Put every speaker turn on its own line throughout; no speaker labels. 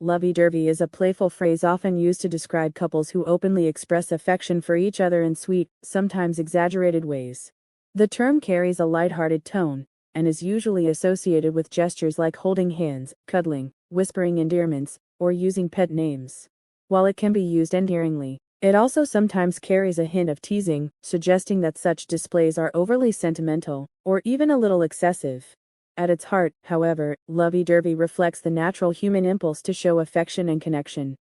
Lovey-dovey is a playful phrase often used to describe couples who openly express affection for each other in sweet, sometimes exaggerated ways. The term carries a lighthearted tone, and is usually associated with gestures like holding hands, cuddling, whispering endearments, or using pet names. While it can be used endearingly, it also sometimes carries a hint of teasing, suggesting that such displays are overly sentimental, or even a little excessive. At its heart, however, lovey-dovey reflects the natural human impulse to show affection and connection.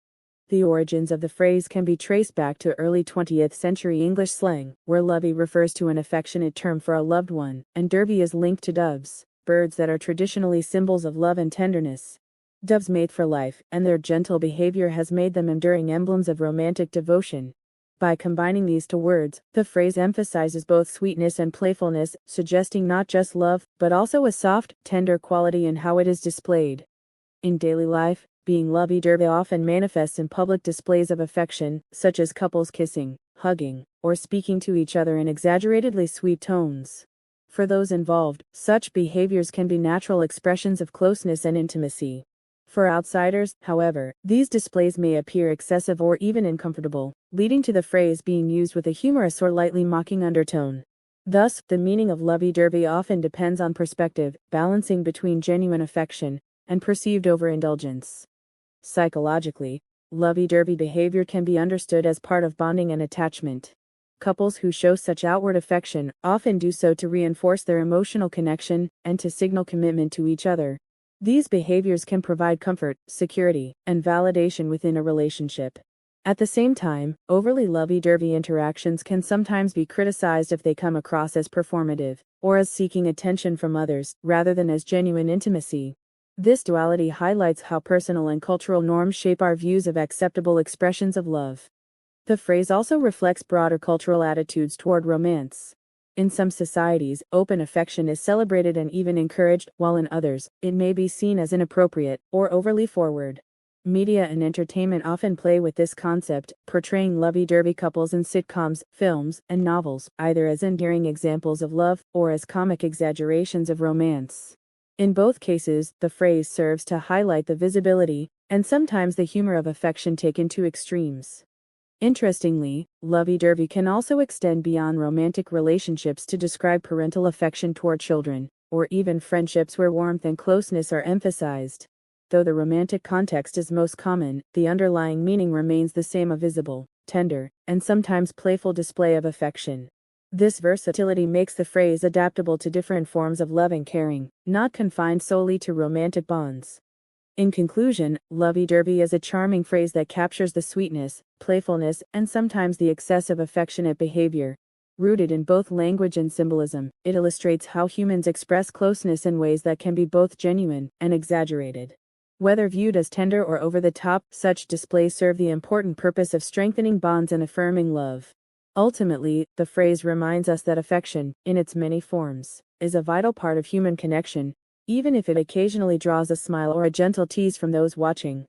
The origins of the phrase can be traced back to early 20th-century English slang, where lovey refers to an affectionate term for a loved one, and dovey is linked to doves, birds that are traditionally symbols of love and tenderness. Doves mate for life, and their gentle behavior has made them enduring emblems of romantic devotion. By combining these two words, the phrase emphasizes both sweetness and playfulness, suggesting not just love, but also a soft, tender quality in how it is displayed. In daily life, being lovey-dovey often manifests in public displays of affection, such as couples kissing, hugging, or speaking to each other in exaggeratedly sweet tones. For those involved, such behaviors can be natural expressions of closeness and intimacy. For outsiders, however, these displays may appear excessive or even uncomfortable, leading to the phrase being used with a humorous or lightly mocking undertone. Thus, the meaning of lovey-dovey often depends on perspective, balancing between genuine affection and perceived overindulgence. Psychologically, lovey-dovey behavior can be understood as part of bonding and attachment. Couples who show such outward affection often do so to reinforce their emotional connection and to signal commitment to each other. These behaviors can provide comfort, security, and validation within a relationship. At the same time, overly lovey-dovey interactions can sometimes be criticized if they come across as performative, or as seeking attention from others, rather than as genuine intimacy. This duality highlights how personal and cultural norms shape our views of acceptable expressions of love. The phrase also reflects broader cultural attitudes toward romance. In some societies, open affection is celebrated and even encouraged, while in others, it may be seen as inappropriate or overly forward. Media and entertainment often play with this concept, portraying lovey-dovey couples in sitcoms, films, and novels, either as endearing examples of love or as comic exaggerations of romance. In both cases, the phrase serves to highlight the visibility, and sometimes the humor of affection taken to extremes. Interestingly, lovey-dovey can also extend beyond romantic relationships to describe parental affection toward children, or even friendships where warmth and closeness are emphasized. Though the romantic context is most common, the underlying meaning remains the same: a visible, tender, and sometimes playful display of affection. This versatility makes the phrase adaptable to different forms of love and caring, not confined solely to romantic bonds. In conclusion, lovey-dovey is a charming phrase that captures the sweetness, playfulness, and sometimes the excessive affectionate behavior. Rooted in both language and symbolism, it illustrates how humans express closeness in ways that can be both genuine and exaggerated. Whether viewed as tender or over the top, such displays serve the important purpose of strengthening bonds and affirming love. Ultimately, the phrase reminds us that affection, in its many forms, is a vital part of human connection, even if it occasionally draws a smile or a gentle tease from those watching.